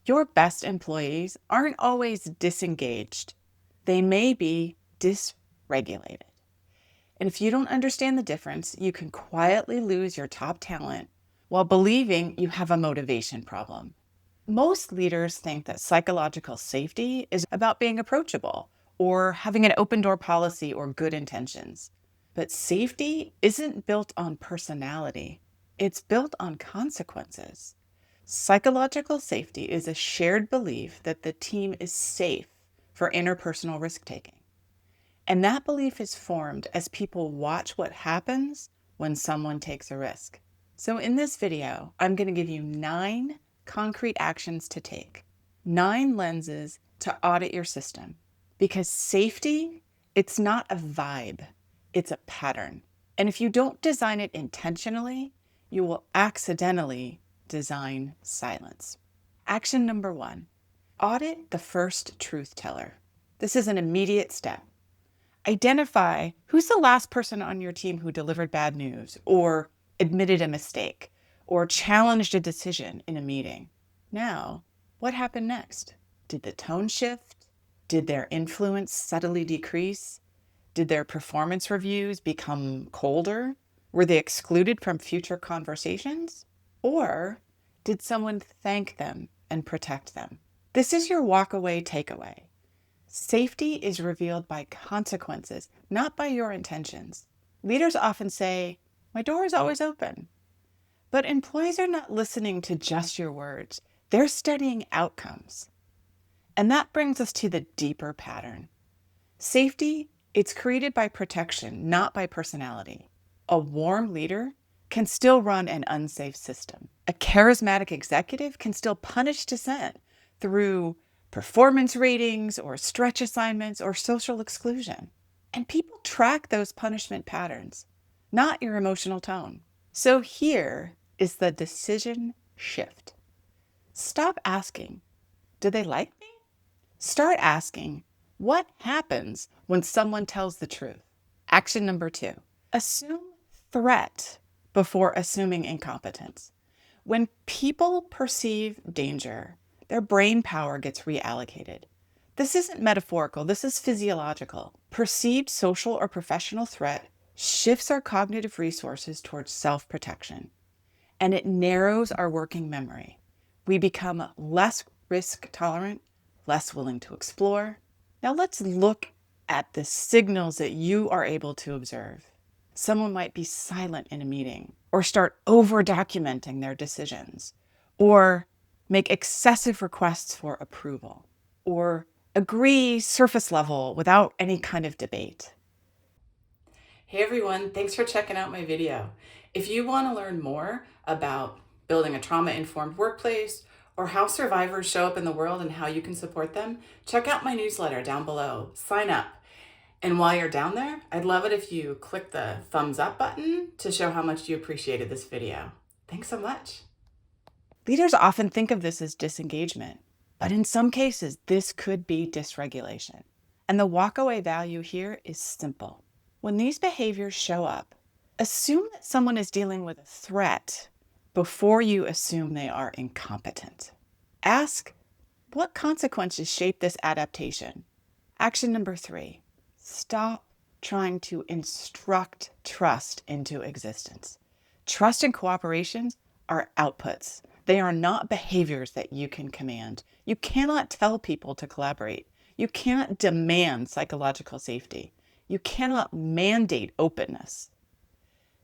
Your best employees aren't always disengaged. They may be dysregulated. And if you don't understand the difference, you can quietly lose your top talent while believing you have a motivation problem. Most leaders think that psychological safety is about being approachable or having an open door policy or good intentions. But safety isn't built on personality, it's built on consequences. Psychological safety is a shared belief that the team is safe for interpersonal risk taking. And that belief is formed as people watch what happens when someone takes a risk. So in this video, I'm going to give you 9 concrete actions to take, 9 lenses to audit your system. Because safety, it's not a vibe, it's a pattern. And if you don't design it intentionally, you will accidentally design silence. Action number 1, audit the first truth teller. This is an immediate step. Identify who's the last person on your team who delivered bad news or admitted a mistake or challenged a decision in a meeting. Now, what happened next? Did the tone shift? Did their influence subtly decrease? Did their performance reviews become colder? Were they excluded from future conversations? Or did someone thank them and protect them? This is your walk-away takeaway. Safety is revealed by consequences, not by your intentions. Leaders often say, "My door is always open." But employees are not listening to just your words. They're studying outcomes. And that brings us to the deeper pattern. Safety, it's created by protection, not by personality. A warm leader can still run an unsafe system. A charismatic executive can still punish dissent through performance ratings or stretch assignments or social exclusion. And people track those punishment patterns, not your emotional tone. So here is the decision shift. Stop asking, "Do they like me?" Start asking, "What happens when someone tells the truth?" Action number 2, assume threat before assuming incompetence. When people perceive danger, their brain power gets reallocated. This isn't metaphorical, this is physiological. Perceived social or professional threat shifts our cognitive resources towards self-protection, and it narrows our working memory. We become less risk tolerant, less willing to explore. Now let's look at the signals that you are able to observe. Someone might be silent in a meeting, or start over-documenting their decisions, or make excessive requests for approval, or agree surface level without any kind of debate. Hey everyone, thanks for checking out my video. If you want to learn more about building a trauma-informed workplace or how survivors show up in the world and how you can support them, check out my newsletter down below. Sign up. And while you're down there, I'd love it if you click the thumbs up button to show how much you appreciated this video. Thanks so much. Leaders often think of this as disengagement, but in some cases, this could be dysregulation. And the walkaway value here is simple. When these behaviors show up, assume that someone is dealing with a threat before you assume they are incompetent. Ask, what consequences shape this adaptation? Action number 3, stop trying to instruct trust into existence. Trust and cooperation are outputs. They are not behaviors that you can command. You cannot tell people to collaborate. You cannot demand psychological safety. You cannot mandate openness.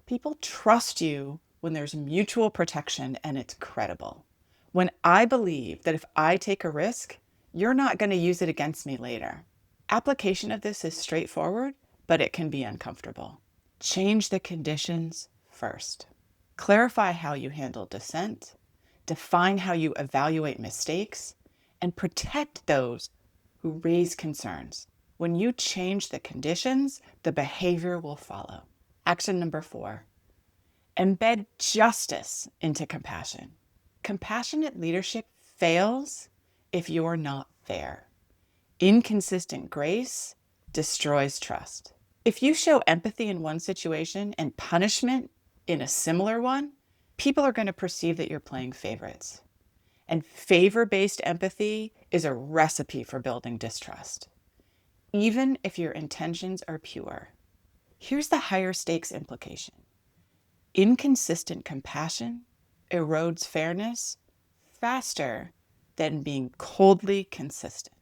People trust you when there's mutual protection and it's credible. When I believe that if I take a risk, you're not going to use it against me later. Application of this is straightforward, but it can be uncomfortable. Change the conditions first. Clarify how you handle dissent, define how you evaluate mistakes, and protect those who raise concerns. When you change the conditions, the behavior will follow. Action number 4, embed justice into compassion. Compassionate leadership fails if you're not fair. Inconsistent grace destroys trust. If you show empathy in one situation and punishment in a similar one, people are going to perceive that you're playing favorites. And favor-based empathy is a recipe for building distrust, even if your intentions are pure. Here's the higher stakes implication. Inconsistent compassion erodes fairness faster than being coldly consistent.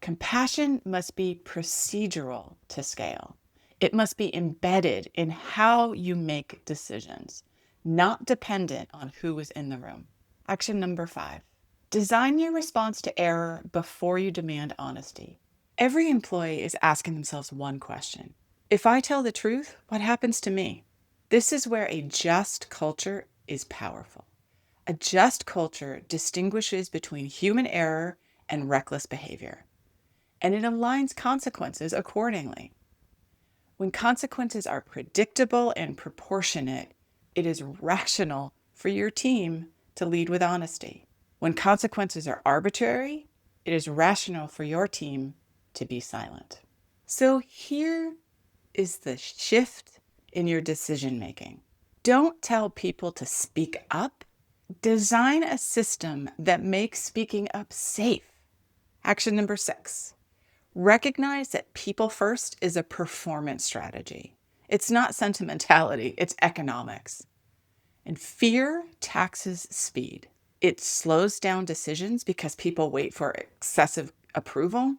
Compassion must be procedural to scale. It must be embedded in how you make decisions, not dependent on who is in the room. Action number 5. Design your response to error before you demand honesty. Every employee is asking themselves one question. If I tell the truth, what happens to me? This is where a just culture is powerful. A just culture distinguishes between human error and reckless behavior, and it aligns consequences accordingly. When consequences are predictable and proportionate, it is rational for your team to lead with honesty. When consequences are arbitrary, it is rational for your team to be silent. So here is the shift in your decision making. Don't tell people to speak up. Design a system that makes speaking up safe. Action number 6. Recognize that people first is a performance strategy. It's not sentimentality, it's economics. And fear taxes speed. It slows down decisions because people wait for excessive approval.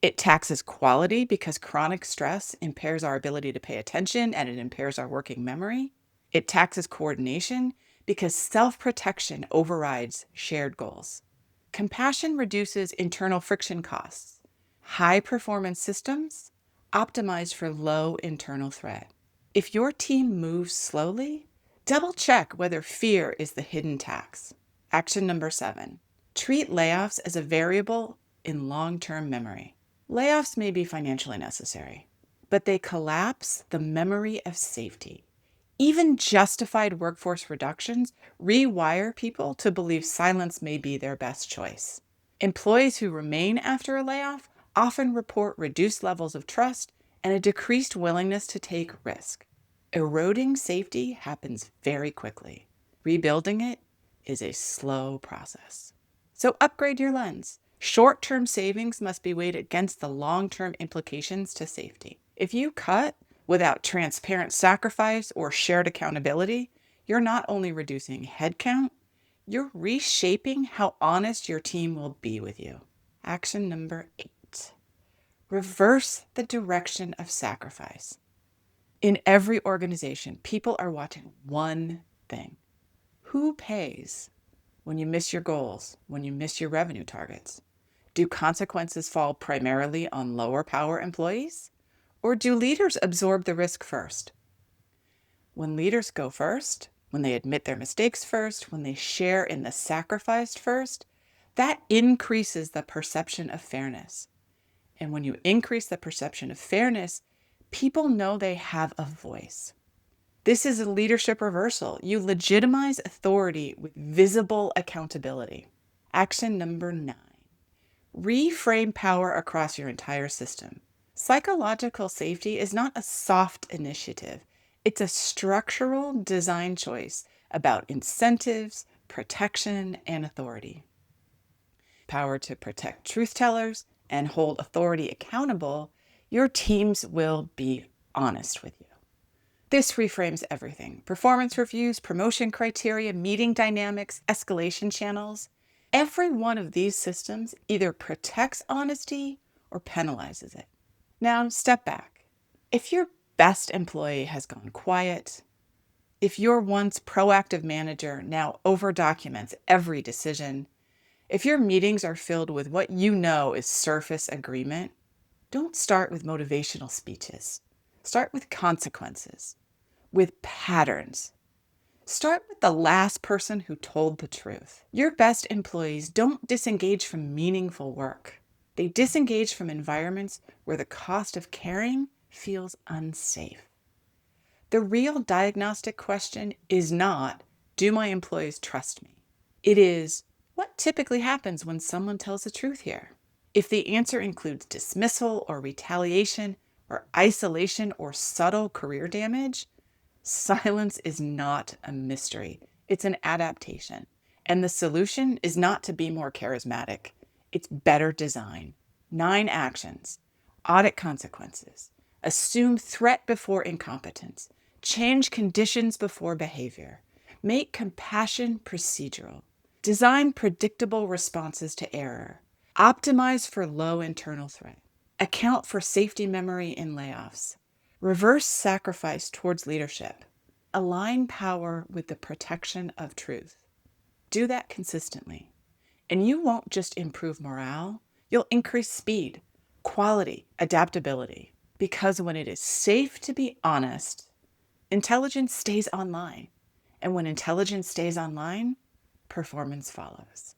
It taxes quality because chronic stress impairs our ability to pay attention and it impairs our working memory. It taxes coordination because self-protection overrides shared goals. Compassion reduces internal friction costs. High-performance systems optimize for low internal threat. If your team moves slowly, double-check whether fear is the hidden tax. Action number 7. Treat layoffs as a variable in long-term memory. Layoffs may be financially necessary, but they collapse the memory of safety. Even justified workforce reductions rewire people to believe silence may be their best choice. Employees who remain after a layoff often report reduced levels of trust and a decreased willingness to take risk. Eroding safety happens very quickly. Rebuilding it is a slow process. So upgrade your lens. Short-term savings must be weighed against the long-term implications to safety. If you cut without transparent sacrifice or shared accountability, you're not only reducing headcount, you're reshaping how honest your team will be with you. Action number 8. Reverse the direction of sacrifice. In every organization, people are watching one thing. Who pays when you miss your goals, when you miss your revenue targets? Do consequences fall primarily on lower power employees? Or do leaders absorb the risk first? When leaders go first, when they admit their mistakes first, when they share in the sacrifice first, that increases the perception of fairness. And when you increase the perception of fairness, people know they have a voice. This is a leadership reversal. You legitimize authority with visible accountability. Action number 9. Reframe power across your entire system. Psychological safety is not a soft initiative. It's a structural design choice about incentives, protection, and authority. Power to protect truth tellers and hold authority accountable, your teams will be honest with you. This reframes everything. Performance reviews, promotion criteria, meeting dynamics, escalation channels. Every one of these systems either protects honesty or penalizes it. Now, step back. If your best employee has gone quiet, if your once proactive manager now over-documents every decision, if your meetings are filled with what you know is surface agreement, don't start with motivational speeches. Start with consequences, with patterns. Start with the last person who told the truth. Your best employees don't disengage from meaningful work. They disengage from environments where the cost of caring feels unsafe. The real diagnostic question is not, do my employees trust me? It is, what typically happens when someone tells the truth here? If the answer includes dismissal or retaliation or isolation or subtle career damage, silence is not a mystery. It's an adaptation. And the solution is not to be more charismatic, it's better design. 9 actions: audit consequences, assume threat before incompetence, change conditions before behavior, make compassion procedural, design predictable responses to error, optimize for low internal threat, account for safety memory in layoffs, reverse sacrifice towards leadership, align power with the protection of truth. Do that consistently, and you won't just improve morale, you'll increase speed, quality, adaptability. Because when it is safe to be honest, intelligence stays online. And when intelligence stays online, performance follows.